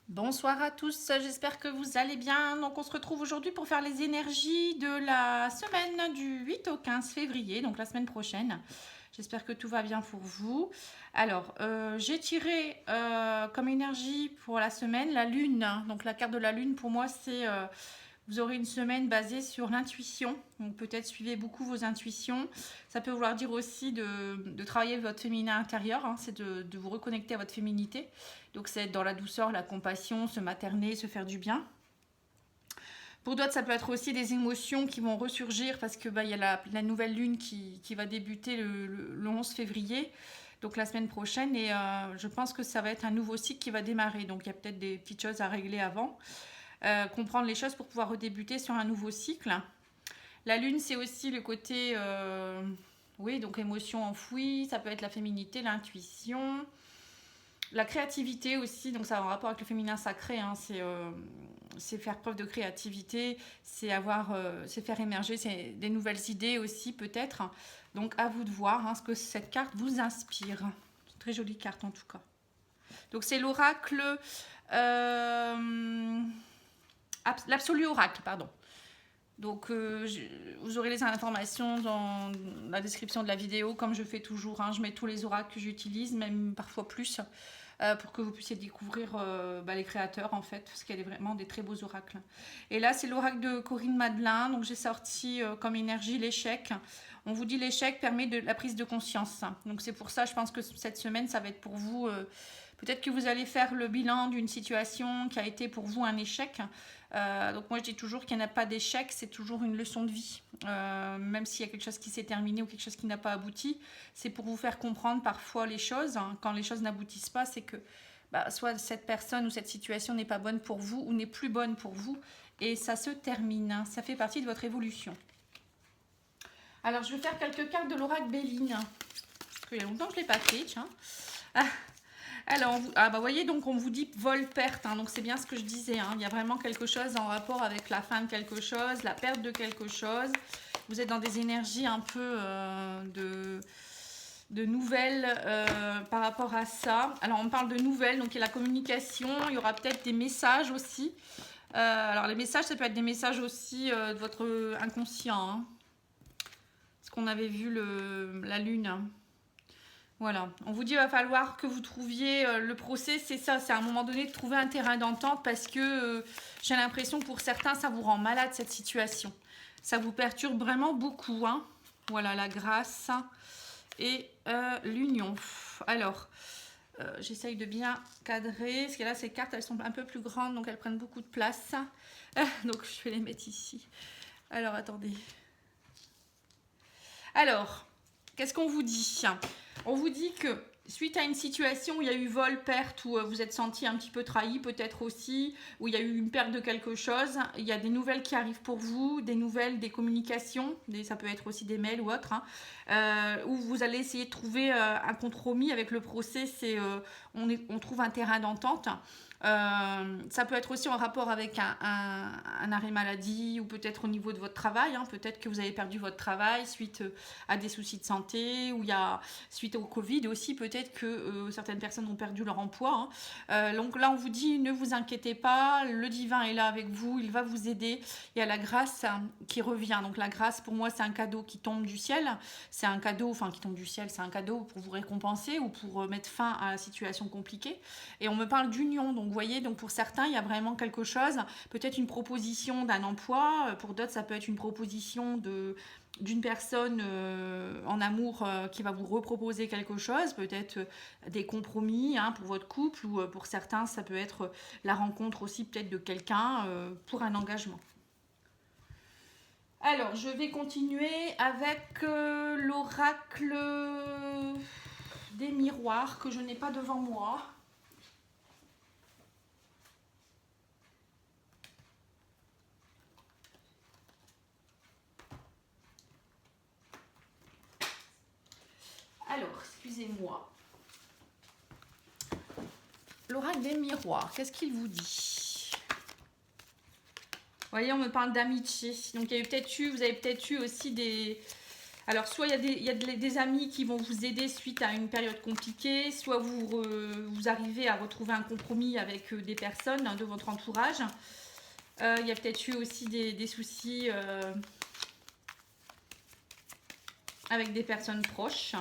Bonsoir à tous, j'espère que vous allez bien. Donc on se retrouve aujourd'hui pour faire les énergies de la semaine du 8 au 15 février, donc la semaine prochaine. J'espère que tout va bien pour vous. Alors, j'ai tiré comme énergie pour la semaine la lune. Donc la carte de la lune pour moi c'est vous aurez une semaine basée sur l'intuition. Donc peut-être suivez beaucoup vos intuitions. Ça peut vouloir dire aussi de travailler votre féminin intérieur. Hein, c'est de vous reconnecter à votre féminité. Donc c'est être dans la douceur, la compassion, se materner, se faire du bien. Pour d'autres, ça peut être aussi des émotions qui vont ressurgir parce que y a la nouvelle lune qui va débuter le 11 février, donc la semaine prochaine. Et je pense que ça va être un nouveau cycle qui va démarrer. Donc il y a peut-être des petites choses à régler avant. Comprendre les choses pour pouvoir redébuter sur un nouveau cycle. La lune, c'est aussi le côté, oui, donc émotion enfouie, ça peut être la féminité, l'intuition, la créativité aussi, donc ça a un rapport avec le féminin sacré, hein, c'est faire preuve de créativité, c'est faire émerger des nouvelles idées aussi peut-être. Donc à vous de voir hein, ce que cette carte vous inspire. C'est une très jolie carte en tout cas. Donc c'est l'oracle... l'absolu oracle, pardon. Donc vous aurez les informations dans la description de la vidéo, comme je fais toujours. Hein, je mets tous les oracles que j'utilise, même parfois plus, pour que vous puissiez découvrir les créateurs en fait, parce qu'il y a vraiment des très beaux oracles. Et là, c'est l'oracle de Corinne Madelin. Donc j'ai sorti comme énergie l'échec. On vous dit l'échec permet de la prise de conscience. Donc c'est pour ça, je pense que cette semaine, ça va être pour vous... peut-être que vous allez faire le bilan d'une situation qui a été pour vous un échec. Donc moi je dis toujours qu'il n'y en a pas d'échec, c'est toujours une leçon de vie. Même s'il y a quelque chose qui s'est terminé ou quelque chose qui n'a pas abouti, c'est pour vous faire comprendre parfois les choses. Hein. Quand les choses n'aboutissent pas, c'est que soit cette personne ou cette situation n'est pas bonne pour vous ou n'est plus bonne pour vous. Et ça se termine, hein. Ça fait partie de votre évolution. Alors je vais faire quelques cartes de l'oracle Béline. Parce qu'il y a longtemps que je ne l'ai pas fait, tiens. Alors, vous voyez, donc on vous dit vol-perte, hein, donc c'est bien ce que je disais, hein, il y a vraiment quelque chose en rapport avec la fin de quelque chose, la perte de quelque chose. Vous êtes dans des énergies un peu de nouvelles par rapport à ça. Alors, on parle de nouvelles, donc il y a la communication, il y aura peut-être des messages aussi. Alors, les messages, ça peut être des messages aussi de votre inconscient, hein, parce qu'on avait vu la lune, hein. Voilà, on vous dit qu'il va falloir que vous trouviez le procès, c'est ça, c'est à un moment donné de trouver un terrain d'entente parce que j'ai l'impression que pour certains, ça vous rend malade cette situation. Ça vous perturbe vraiment beaucoup, hein. Voilà, la grâce et l'union. Alors, j'essaye de bien cadrer, parce que là, ces cartes, elles sont un peu plus grandes, donc elles prennent beaucoup de place. Donc, je vais les mettre ici. Alors, attendez. Alors, qu'est-ce qu'on vous dit ? On vous dit que suite à une situation où il y a eu vol, perte, où vous êtes senti un petit peu trahi peut-être aussi, où il y a eu une perte de quelque chose, il y a des nouvelles qui arrivent pour vous, des nouvelles, des communications, ça peut être aussi des mails ou autre, hein, où vous allez essayer de trouver un compromis avec le procès, on trouve un terrain d'entente. Ça peut être aussi en rapport avec un arrêt maladie ou peut-être au niveau de votre travail, hein. Peut-être que vous avez perdu votre travail suite à des soucis de santé ou suite au Covid aussi, peut-être que certaines personnes ont perdu leur emploi, hein. Donc là on vous dit ne vous inquiétez pas, le divin est là avec vous, il va vous aider. Il y a la grâce qui revient. Donc la grâce pour moi c'est un cadeau qui tombe du ciel, c'est un cadeau, enfin qui tombe du ciel, c'est un cadeau pour vous récompenser ou pour mettre fin à la situation compliquée. Et on me parle d'union, donc vous voyez, donc pour certains il y a vraiment quelque chose, peut-être une proposition d'un emploi, pour d'autres ça peut être une proposition d'une personne en amour qui va vous reproposer quelque chose, peut-être des compromis, hein, pour votre couple, ou pour certains ça peut être la rencontre aussi peut-être de quelqu'un pour un engagement. Alors je vais continuer avec l'oracle des miroirs que je n'ai pas devant moi. Alors, excusez-moi. L'oracle des miroirs, qu'est-ce qu'il vous dit ? Vous voyez, on me parle d'amitié. Donc, il y a eu peut-être vous avez peut-être eu aussi Alors, soit il y a des amis qui vont vous aider suite à une période compliquée, soit vous arrivez à retrouver un compromis avec des personnes de votre entourage. Il y a peut-être eu aussi des soucis avec des personnes proches.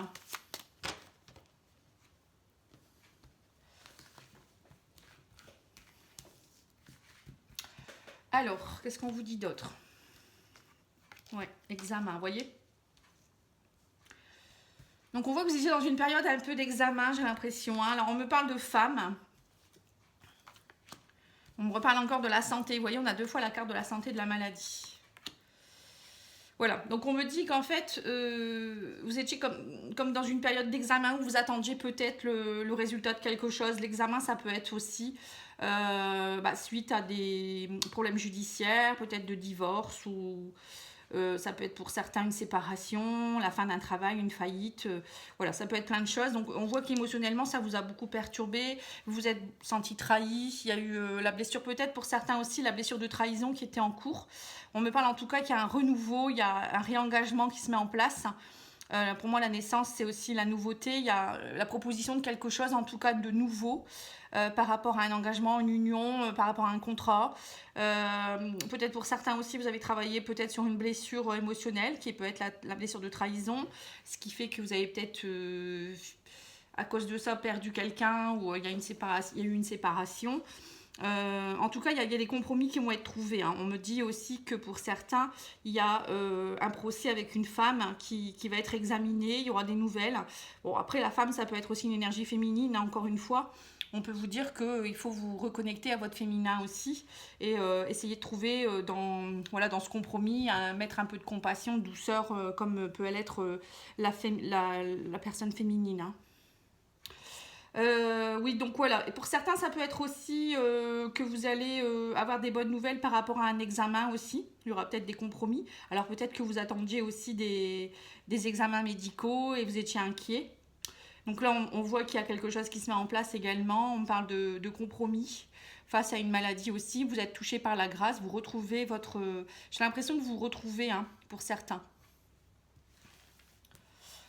Alors, qu'est-ce qu'on vous dit d'autre? Ouais, examen, vous voyez? Donc on voit que vous étiez dans une période un peu d'examen, j'ai l'impression. Hein. Alors on me parle de femmes. On me reparle encore de la santé. Vous voyez, on a 2 fois la carte de la santé et de la maladie. Voilà, donc on me dit qu'en fait, vous étiez comme dans une période d'examen où vous attendiez peut-être le résultat de quelque chose. L'examen, ça peut être aussi suite à des problèmes judiciaires, peut-être de divorce ou... ça peut être pour certains une séparation, la fin d'un travail, une faillite, voilà, ça peut être plein de choses. Donc on voit qu'émotionnellement ça vous a beaucoup perturbé, vous vous êtes senti trahi, il y a eu la blessure peut-être pour certains aussi, la blessure de trahison qui était en cours. On me parle en tout cas qu'il y a un renouveau, il y a un réengagement qui se met en place. Pour moi la naissance c'est aussi la nouveauté, il y a la proposition de quelque chose en tout cas de nouveau. Par rapport à un engagement, une union, par rapport à un contrat. Peut-être pour certains aussi, vous avez travaillé peut-être sur une blessure émotionnelle, qui peut être la blessure de trahison, ce qui fait que vous avez peut-être, à cause de ça, perdu quelqu'un, ou il y a eu une séparation. En tout cas, il y a des compromis qui vont être trouvés. Hein. On me dit aussi que pour certains, il y a un procès avec une femme qui va être examiné, il y aura des nouvelles. Bon, après, la femme, ça peut être aussi une énergie féminine, hein, encore une fois. On peut vous dire qu'il faut vous reconnecter à votre féminin aussi et essayer de trouver dans ce compromis, mettre un peu de compassion, de douceur, comme peut l'être la personne féminine. Hein. Oui, donc voilà. Et pour certains, ça peut être aussi que vous allez avoir des bonnes nouvelles par rapport à un examen aussi. Il y aura peut-être des compromis. Alors peut-être que vous attendiez aussi des examens médicaux et vous étiez inquiet. Donc là, on voit qu'il y a quelque chose qui se met en place également. On parle de compromis face à une maladie aussi. Vous êtes touché par la grâce. Vous retrouvez votre... J'ai l'impression que vous vous retrouvez, hein, pour certains.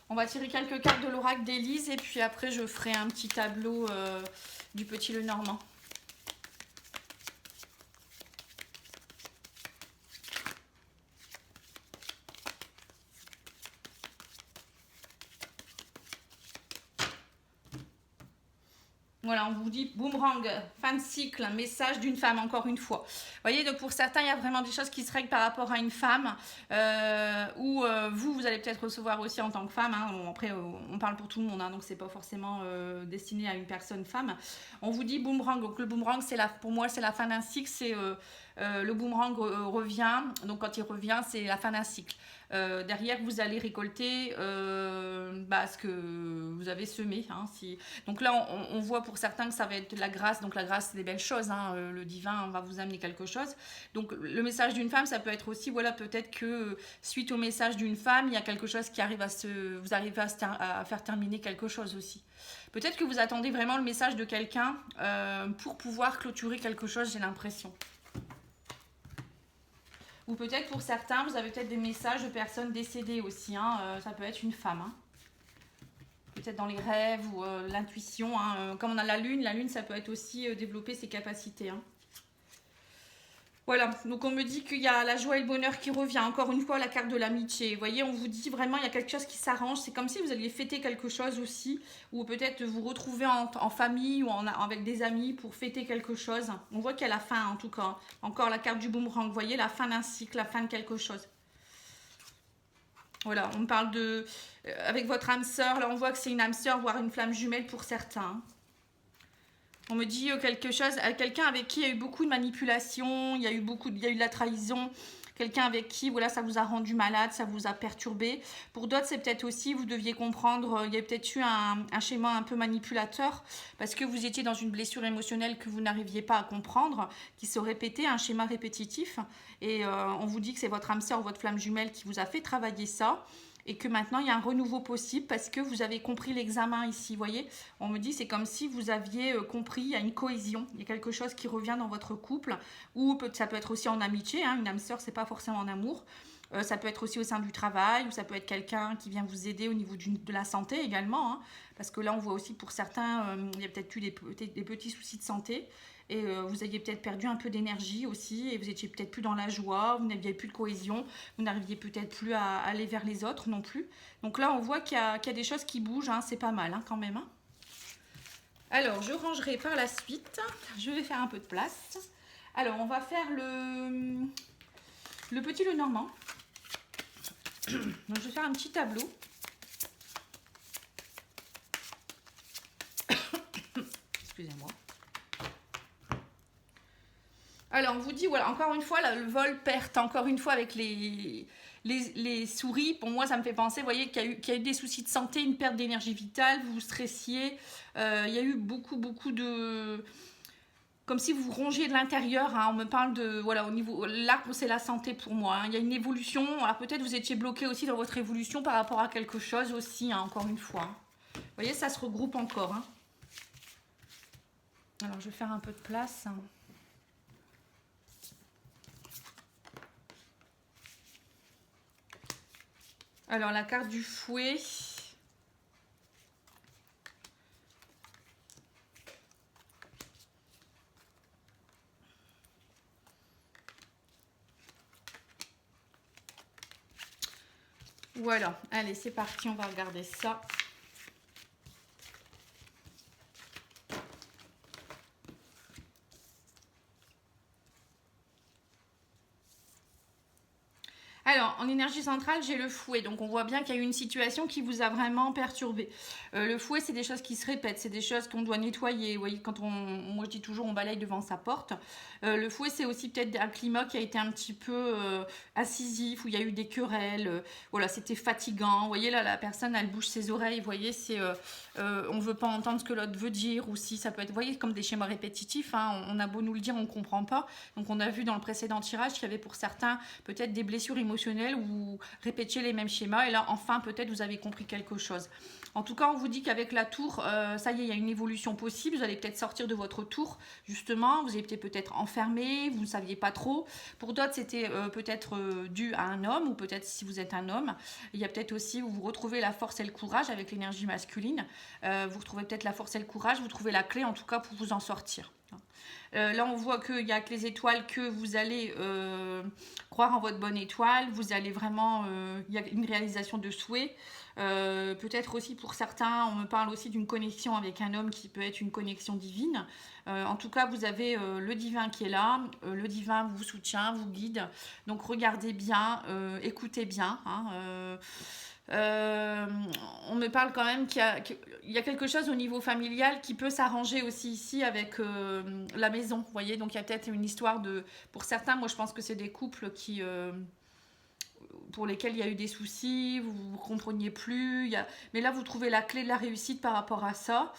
On va tirer quelques cartes de l'oracle d'Élise et puis après, je ferai un petit tableau du Petit Lenormand. Voilà, on vous dit boomerang, fin de cycle, message d'une femme, encore une fois. Vous voyez, donc pour certains, il y a vraiment des choses qui se règlent par rapport à une femme, ou vous allez peut-être recevoir aussi en tant que femme. Hein. Bon, après, on parle pour tout le monde, hein, donc c'est pas forcément destiné à une personne femme. On vous dit boomerang, donc le boomerang, pour moi, c'est la fin d'un cycle, c'est le boomerang revient, donc quand il revient, c'est la fin d'un cycle. Derrière, vous allez récolter ce que vous avez semé. Hein, donc là, on voit pour certains que ça va être la grâce. Donc la grâce, c'est des belles choses. Hein, le divin va vous amener quelque chose. Donc le message d'une femme, ça peut être aussi, voilà, peut-être que suite au message d'une femme, il y a quelque chose qui arrive vous arrivez à faire terminer quelque chose aussi. Peut-être que vous attendez vraiment le message de quelqu'un pour pouvoir clôturer quelque chose, j'ai l'impression. Ou peut-être pour certains, vous avez peut-être des messages de personnes décédées aussi. Hein, ça peut être une femme. Hein. Peut-être dans les rêves ou l'intuition. Hein. Comme on a la lune, ça peut être aussi développer ses capacités. Hein. Voilà, donc on me dit qu'il y a la joie et le bonheur qui revient. Encore une fois, la carte de l'amitié. Vous voyez, on vous dit vraiment, il y a quelque chose qui s'arrange. C'est comme si vous alliez fêter quelque chose aussi. Ou peut-être vous retrouver en famille ou avec des amis pour fêter quelque chose. On voit qu'il y a la fin, en tout cas. Encore la carte du boomerang. Vous voyez, la fin d'un cycle, la fin de quelque chose. Voilà, on me parle avec votre âme sœur. Là, on voit que c'est une âme sœur, voire une flamme jumelle pour certains. On me dit quelqu'un avec qui il y a eu beaucoup de manipulation, il y a eu de la trahison, quelqu'un avec qui voilà, ça vous a rendu malade, ça vous a perturbé. Pour d'autres, c'est peut-être aussi, vous deviez comprendre, il y a peut-être eu un schéma un peu manipulateur parce que vous étiez dans une blessure émotionnelle que vous n'arriviez pas à comprendre, qui se répétait, un schéma répétitif. Et on vous dit que c'est votre âme sœur ou votre flamme jumelle qui vous a fait travailler ça. Et que maintenant, il y a un renouveau possible parce que vous avez compris l'examen ici. Vous voyez, on me dit c'est comme si vous aviez compris, il y a une cohésion. Il y a quelque chose qui revient dans votre couple. Ou ça peut être aussi en amitié. Hein, une âme sœur, c'est pas forcément en amour. Ça peut être aussi au sein du travail, ou ça peut être quelqu'un qui vient vous aider au niveau de la santé également, hein, parce que là on voit aussi pour certains, il y a peut-être eu des petits soucis de santé, et vous aviez peut-être perdu un peu d'énergie aussi, et vous étiez peut-être plus dans la joie, vous n'aviez plus de cohésion, vous n'arriviez peut-être plus à aller vers les autres non plus. Donc là on voit qu'il y a des choses qui bougent, hein, c'est pas mal hein, quand même. Hein. Alors je rangerai par la suite, je vais faire un peu de place. Alors on va faire le petit Lenormand. Donc je vais faire un petit tableau. Excusez-moi. Alors on vous dit, voilà, encore une fois, là, le vol perte, encore une fois avec les souris. Pour moi, ça me fait penser, vous voyez, qu'il y a eu des soucis de santé, une perte d'énergie vitale, vous vous stressiez. Il y a eu beaucoup de... Comme si vous rongiez de l'intérieur, hein. On me parle de, voilà, au niveau, l'arbre c'est la santé pour moi, hein. Il y a une évolution, alors peut-être vous étiez bloqué aussi dans votre évolution par rapport à quelque chose aussi, hein, encore une fois. Vous voyez, ça se regroupe encore. Hein. Alors je vais faire un peu de place. Alors la carte du fouet. Voilà, allez, c'est parti, on va regarder ça. Alors, en énergie centrale, j'ai le fouet. Donc, on voit bien qu'il y a eu une situation qui vous a vraiment perturbé. Le fouet, c'est des choses qui se répètent. C'est des choses qu'on doit nettoyer. Vous voyez, moi, je dis toujours, on balaye devant sa porte. Le fouet, c'est aussi peut-être un climat qui a été un petit peu incisif, où il y a eu des querelles. Voilà, c'était fatigant. Vous voyez, là, la personne, elle bouge ses oreilles. Vous voyez, on ne veut pas entendre ce que l'autre veut dire. Ou si ça peut être, vous voyez, comme des schémas répétitifs. Hein, on a beau nous le dire, on ne comprend pas. Donc, on a vu dans le précédent tirage qu'il y avait pour certains, peut-être des blessures émotionnelles où vous répétiez les mêmes schémas et là enfin peut-être vous avez compris quelque chose. En tout cas on vous dit qu'avec la tour ça y est, il y a une évolution possible, vous allez peut-être sortir de votre tour justement, vous étiez peut-être enfermé, vous ne saviez pas trop. Pour d'autres c'était peut-être dû à un homme, ou peut-être si vous êtes un homme, il y a peut-être aussi où vous retrouvez la force et le courage avec l'énergie masculine, vous retrouvez peut-être la force et le courage, vous trouvez la clé en tout cas pour vous en sortir. Là on voit qu'il n'y a que les étoiles, que vous allez croire en votre bonne étoile, vous allez vraiment, il y a une réalisation de souhait. Peut-être aussi pour certains, on me parle aussi d'une connexion avec un homme qui peut être une connexion divine. En tout cas, vous avez le divin qui est là, le divin vous soutient, vous guide. Donc regardez bien, écoutez bien. Hein, on me parle quand même qu'il y a quelque chose au niveau familial qui peut s'arranger aussi ici avec la maison, vous voyez. Donc il y a peut-être une histoire de... Pour certains, moi je pense que c'est des couples qui... pour lesquels il y a eu des soucis, vous ne compreniez plus. Mais là, vous trouvez la clé de la réussite par rapport à ça.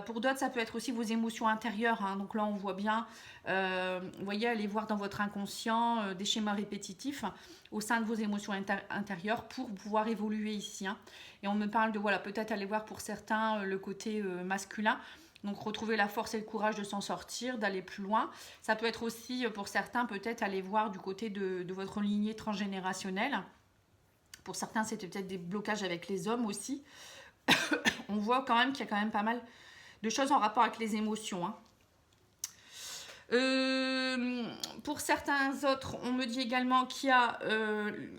Pour d'autres, ça peut être aussi vos émotions intérieures. Hein. Donc là, on voit bien, vous voyez, allez voir dans votre inconscient des schémas répétitifs au sein de vos émotions intérieures pour pouvoir évoluer ici. Hein. Et on me parle de, voilà, peut-être aller voir pour certains le côté masculin. Donc retrouver la force et le courage de s'en sortir, d'aller plus loin. Ça peut être aussi pour certains peut-être aller voir du côté de votre lignée transgénérationnelle. Pour certains c'était peut-être des blocages avec les hommes aussi. On voit quand même qu'il y a quand même pas mal de choses en rapport avec les émotions. Hein. Pour certains autres, on me dit également qu'il y a,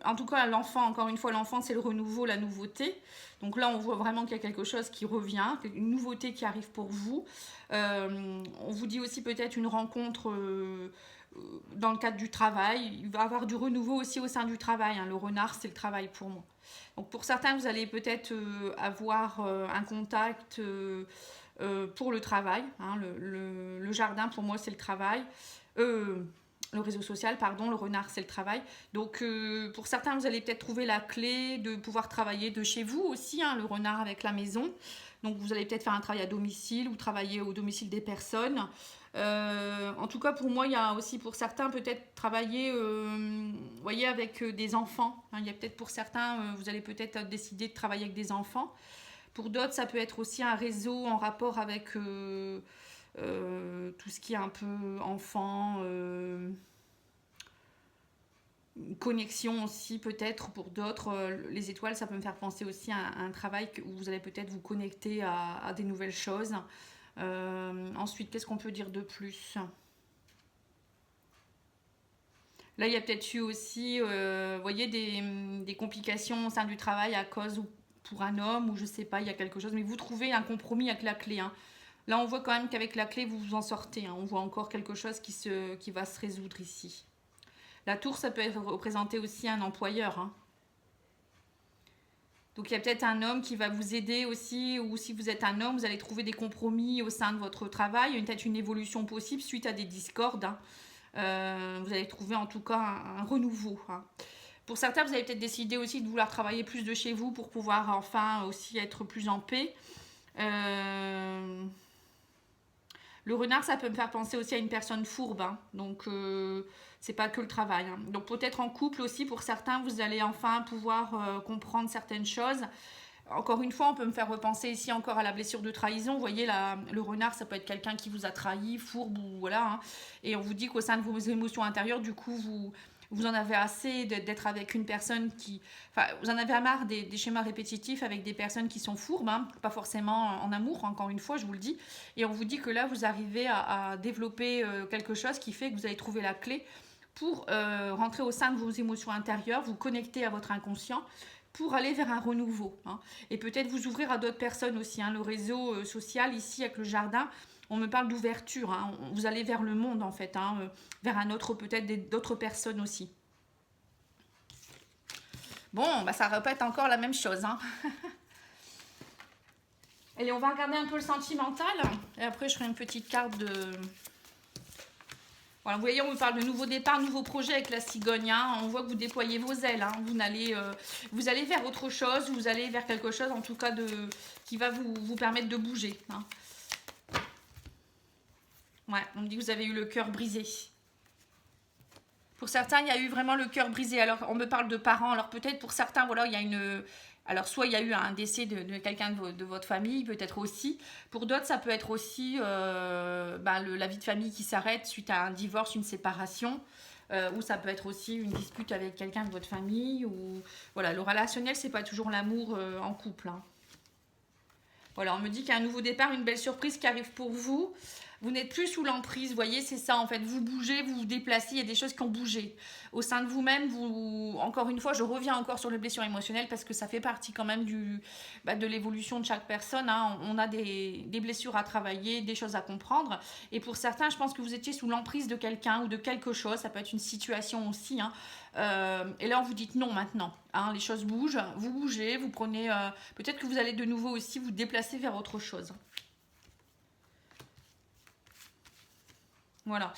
en tout cas l'enfant, encore une fois l'enfant c'est le renouveau, la nouveauté. Donc là on voit vraiment qu'il y a quelque chose qui revient, une nouveauté qui arrive pour vous. On vous dit aussi peut-être une rencontre dans le cadre du travail. Il va y avoir du renouveau aussi au sein du travail. Hein. Le renard c'est le travail pour moi. Donc pour certains vous allez peut-être avoir un contact... pour le travail, hein, le jardin pour moi c'est le travail, le réseau social, pardon, le renard c'est le travail. Donc pour certains vous allez peut-être trouver la clé de pouvoir travailler de chez vous aussi, hein, le renard avec la maison. Donc vous allez peut-être faire un travail à domicile ou travailler au domicile des personnes. En tout cas pour moi il y a aussi pour certains peut-être travailler voyez, avec des enfants. Hein, il y a peut-être pour certains vous allez peut-être décider de travailler avec des enfants. Pour d'autres, ça peut être aussi un réseau en rapport avec tout ce qui est un peu enfant. connexion aussi peut-être pour d'autres. Les étoiles, ça peut me faire penser aussi à un travail où vous allez peut-être vous connecter à des nouvelles choses. Ensuite, qu'est-ce qu'on peut dire de plus? Là, il y a peut-être eu aussi, vous voyez, des complications au sein du travail à cause ou pour un homme, ou je sais pas, il y a quelque chose, mais vous trouvez un compromis avec la clé, hein. Là, on voit quand même qu'avec la clé, vous vous en sortez, hein. On voit encore quelque chose qui va se résoudre ici. La tour, ça peut représenter aussi un employeur, hein. Donc il y a peut-être un homme qui va vous aider aussi, ou si vous êtes un homme, vous allez trouver des compromis au sein de votre travail. Il y a peut-être une évolution possible suite à des discordes, hein. Vous allez trouver en tout cas un renouveau, hein. Pour certains, vous avez peut-être décidé aussi de vouloir travailler plus de chez vous pour pouvoir enfin aussi être plus en paix. Le renard, ça peut me faire penser aussi à une personne fourbe, hein. Donc c'est pas que le travail, hein. Donc peut-être en couple aussi, pour certains, vous allez enfin pouvoir comprendre certaines choses. Encore une fois, on peut me faire repenser ici encore à la blessure de trahison. Vous voyez, le renard, ça peut être quelqu'un qui vous a trahi, fourbe, ou voilà, hein. Et on vous dit qu'au sein de vos émotions intérieures, du coup, vous en avez assez d'être avec une personne qui... Enfin, vous en avez marre des schémas répétitifs avec des personnes qui sont fourbes, hein, pas forcément en amour, encore une fois, je vous le dis. Et on vous dit que là, vous arrivez à développer quelque chose qui fait que vous allez trouver la clé pour rentrer au sein de vos émotions intérieures, vous connecter à votre inconscient, pour aller vers un renouveau, hein. Et peut-être vous ouvrir à d'autres personnes aussi, hein. Le réseau social ici avec le jardin, on me parle d'ouverture, hein. Vous allez vers le monde en fait, hein, vers un autre, peut-être d'autres personnes aussi. Bon, bah ça répète encore la même chose, hein. Allez, on va regarder un peu le sentimental et après je ferai une petite carte de... Voilà, vous voyez, on vous parle de nouveau départ, nouveau projet avec la cigogne, hein. On voit que vous déployez vos ailes, hein. Vous allez vers autre chose, vous allez vers quelque chose en tout cas qui va vous permettre de bouger, hein. Ouais, on me dit que vous avez eu le cœur brisé. Pour certains, il y a eu vraiment le cœur brisé. Alors, on me parle de parents. Alors, peut-être pour certains, voilà, il y a une... Alors, soit il y a eu un décès de quelqu'un de votre famille, peut-être aussi. Pour d'autres, ça peut être aussi la vie de famille qui s'arrête suite à un divorce, une séparation. Ou ça peut être aussi une dispute avec quelqu'un de votre famille. Ou voilà, le relationnel, c'est pas toujours l'amour en couple, hein. Voilà, on me dit qu'il y a un nouveau départ, une belle surprise qui arrive pour vous. Vous n'êtes plus sous l'emprise, vous voyez, c'est ça en fait. Vous bougez, vous vous déplacez, il y a des choses qui ont bougé. Au sein de vous-même, encore une fois, je reviens encore sur les blessures émotionnelles parce que ça fait partie quand même de l'évolution de chaque personne, hein. On a des blessures à travailler, des choses à comprendre. Et pour certains, je pense que vous étiez sous l'emprise de quelqu'un ou de quelque chose. Ça peut être une situation aussi, hein. Et là, on vous dit non maintenant, hein. Les choses bougent, vous bougez, vous prenez... peut-être que vous allez de nouveau aussi vous déplacer vers autre chose. Voilà.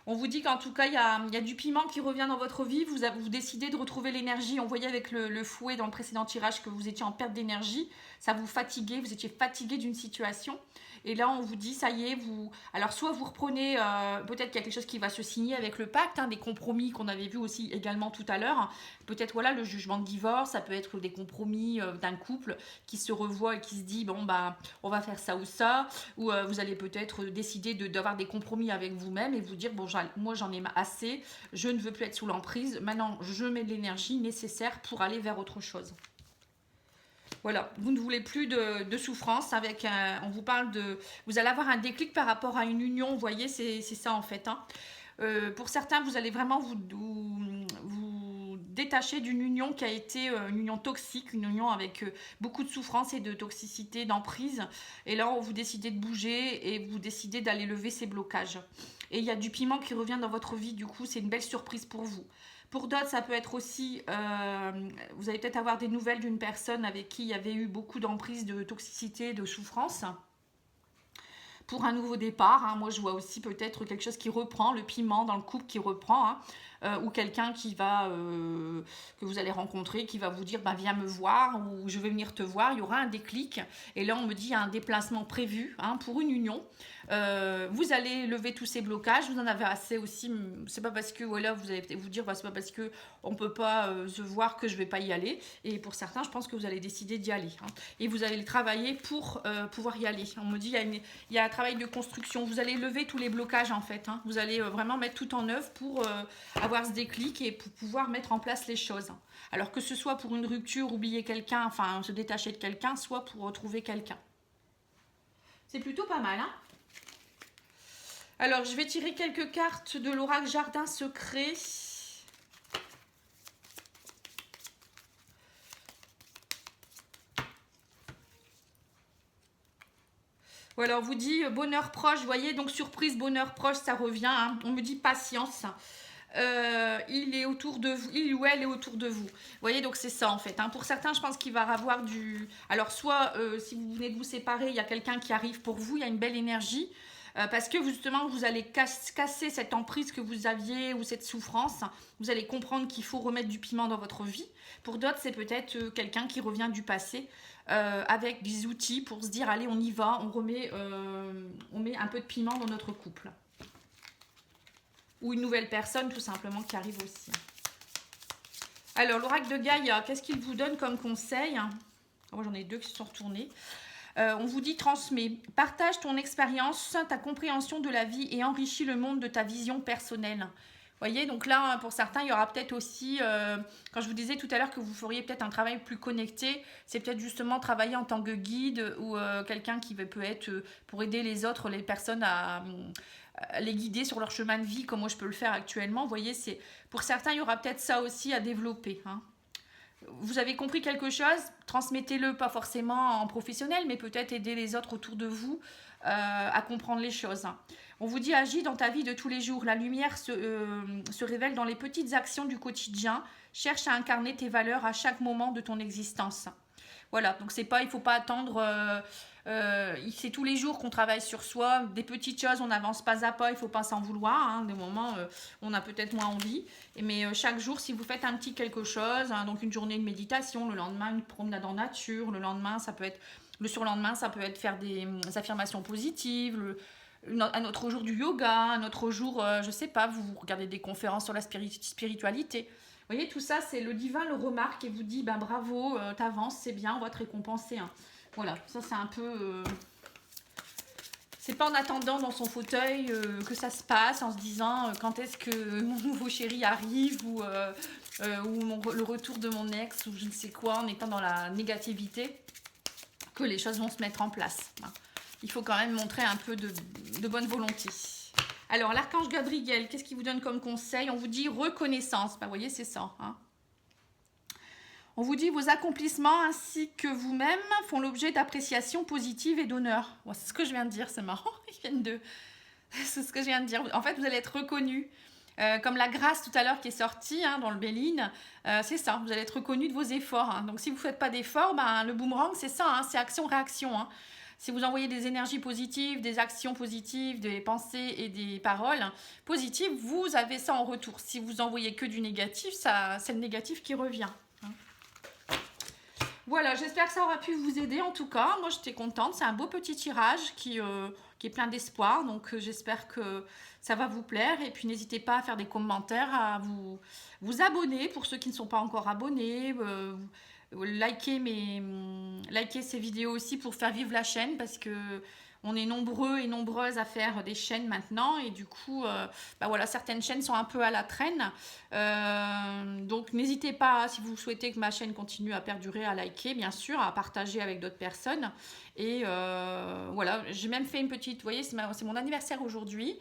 On vous dit qu'en tout cas, il y a du piment qui revient dans votre vie. Vous décidez de retrouver l'énergie. On voyait avec le fouet dans le précédent tirage que vous étiez en perte d'énergie. Ça vous fatiguait. Vous étiez fatigué d'une situation. Et là, on vous dit, ça y est, alors, soit vous reprenez, peut-être qu'il y a quelque chose qui va se signer avec le pacte, hein, des compromis qu'on avait vu aussi également tout à l'heure. Peut-être, voilà, le jugement de divorce, ça peut être des compromis d'un couple qui se revoit et qui se dit, bon, bah, on va faire ça ou ça. Ou vous allez peut-être décider d'avoir des compromis avec vous-même et vous dire, bon, moi, j'en ai assez, je ne veux plus être sous l'emprise. Maintenant, je mets de l'énergie nécessaire pour aller vers autre chose. Voilà, vous ne voulez plus de souffrance avec on vous parle de... Vous allez avoir un déclic par rapport à une union, vous voyez, c'est ça en fait, hein. Pour certains, vous allez vraiment vous détacher d'une union qui a été une union toxique, une union avec beaucoup de souffrance et de toxicité, d'emprise. Et là, vous décidez de bouger et vous décidez d'aller lever ces blocages. Et il y a du piment qui revient dans votre vie, du coup, c'est une belle surprise pour vous. Pour d'autres, ça peut être aussi, vous allez peut-être avoir des nouvelles d'une personne avec qui il y avait eu beaucoup d'emprise, de toxicité, de souffrance. Pour un nouveau départ, hein, moi je vois aussi peut-être quelque chose qui reprend, le piment dans le couple qui reprend, hein, ou quelqu'un que vous allez rencontrer, qui va vous dire bah, viens me voir ou je vais venir te voir, il y aura un déclic. Et là on me dit il y a un déplacement prévu, hein, pour une union. Vous allez lever tous ces blocages, vous en avez assez aussi. C'est pas parce que, voilà, vous allez peut-être vous dire, bah, c'est pas parce que on peut pas se voir que je vais pas y aller. Et pour certains, je pense que vous allez décider d'y aller. Hein. Et vous allez le travailler pour pouvoir y aller. On me dit, il y a un travail de construction. Vous allez lever tous les blocages en fait. Hein. Vous allez vraiment mettre tout en œuvre pour avoir ce déclic et pour pouvoir mettre en place les choses. Alors que ce soit pour une rupture, oublier quelqu'un, enfin se détacher de quelqu'un, soit pour retrouver quelqu'un. C'est plutôt pas mal, hein? Alors, je vais tirer quelques cartes de l'oracle Jardin Secret. Voilà, on vous dit bonheur proche, vous voyez, donc surprise, bonheur proche, ça revient. Hein. On me dit patience. Il est autour de vous, il ou elle est autour de vous. Vous voyez, donc c'est ça en fait. Hein. Pour certains, je pense qu'il va y avoir du... Alors, soit si vous venez de vous séparer, il y a quelqu'un qui arrive pour vous, il y a une belle énergie. Parce que justement, vous allez casser cette emprise que vous aviez ou cette souffrance. Vous allez comprendre qu'il faut remettre du piment dans votre vie. Pour d'autres, c'est peut-être quelqu'un qui revient du passé avec des outils pour se dire, allez, on y va, on met un peu de piment dans notre couple. Ou une nouvelle personne, tout simplement, qui arrive aussi. Alors, l'oracle de Gaïa, qu'est-ce qu'il vous donne comme conseil? Moi, j'en ai deux qui se sont retournés. On vous dit transmets, partage ton expérience, ta compréhension de la vie et enrichis le monde de ta vision personnelle. Vous voyez, donc là, pour certains, il y aura peut-être aussi, quand je vous disais tout à l'heure que vous feriez peut-être un travail plus connecté, c'est peut-être justement travailler en tant que guide ou quelqu'un qui peut être pour aider les autres, les personnes à les guider sur leur chemin de vie, comme moi je peux le faire actuellement. Vous voyez, pour certains, il y aura peut-être ça aussi à développer, hein. Vous avez compris quelque chose, transmettez-le, pas forcément en professionnel, mais peut-être aider les autres autour de vous à comprendre les choses. On vous dit, agis dans ta vie de tous les jours. La lumière se révèle dans les petites actions du quotidien. Cherche à incarner tes valeurs à chaque moment de ton existence. Voilà, donc il ne faut pas attendre... c'est tous les jours qu'on travaille sur soi, des petites choses, on n'avance pas à pas, il ne faut pas s'en vouloir, hein, des moments on a peut-être moins envie, mais chaque jour si vous faites un petit quelque chose, hein, donc une journée de méditation, le lendemain une promenade en nature, le lendemain ça peut être, le surlendemain ça peut être faire des affirmations positives, un autre jour du yoga, un autre jour, je sais pas, vous regardez des conférences sur la spiritualité. Vous voyez, tout ça, c'est le divin le remarque et vous dit, ben bravo, t'avances, c'est bien, on va te récompenser. Hein. Voilà, ça c'est un peu... c'est pas en attendant dans son fauteuil que ça se passe, en se disant quand est-ce que mon nouveau chéri arrive ou le retour de mon ex ou je ne sais quoi, en étant dans la négativité, que les choses vont se mettre en place. Hein. Il faut quand même montrer un peu de bonne volonté. Alors, l'archange Gabriel, qu'est-ce qu'il vous donne comme conseil? On vous dit reconnaissance. Ben, vous voyez, c'est ça. Hein. On vous dit vos accomplissements ainsi que vous-même font l'objet d'appréciation positive et d'honneur. Ouais, c'est ce que je viens de dire, c'est marrant. Ils viennent de... C'est ce que je viens de dire. En fait, vous allez être reconnu. Comme la grâce tout à l'heure qui est sortie hein, dans le Béline, c'est ça, vous allez être reconnu de vos efforts. Hein. Donc, si vous ne faites pas d'efforts, ben, le boomerang, c'est ça, hein, c'est action-réaction. Hein. Si vous envoyez des énergies positives, des actions positives, des pensées et des paroles positives, vous avez ça en retour. Si vous envoyez que du négatif, c'est le négatif qui revient. Voilà, j'espère que ça aura pu vous aider en tout cas. Moi, j'étais contente. C'est un beau petit tirage qui est plein d'espoir. Donc, j'espère que ça va vous plaire. Et puis, n'hésitez pas à faire des commentaires, à vous abonner pour ceux qui ne sont pas encore abonnés. Likez ces vidéos aussi pour faire vivre la chaîne parce que on est nombreux et nombreuses à faire des chaînes maintenant et du coup voilà, certaines chaînes sont un peu à la traîne donc n'hésitez pas si vous souhaitez que ma chaîne continue à perdurer, à liker bien sûr, à partager avec d'autres personnes et voilà, j'ai même fait une petite, vous voyez, c'est mon anniversaire aujourd'hui.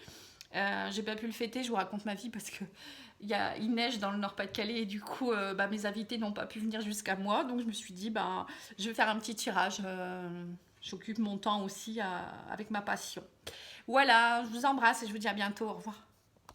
J'ai pas pu le fêter, je vous raconte ma vie parce que il neige dans le Nord-Pas-de-Calais et du coup mes invités n'ont pas pu venir jusqu'à moi, donc je me suis dit je vais faire un petit tirage, j'occupe mon temps aussi avec ma passion. Voilà, je vous embrasse et je vous dis à bientôt, au revoir.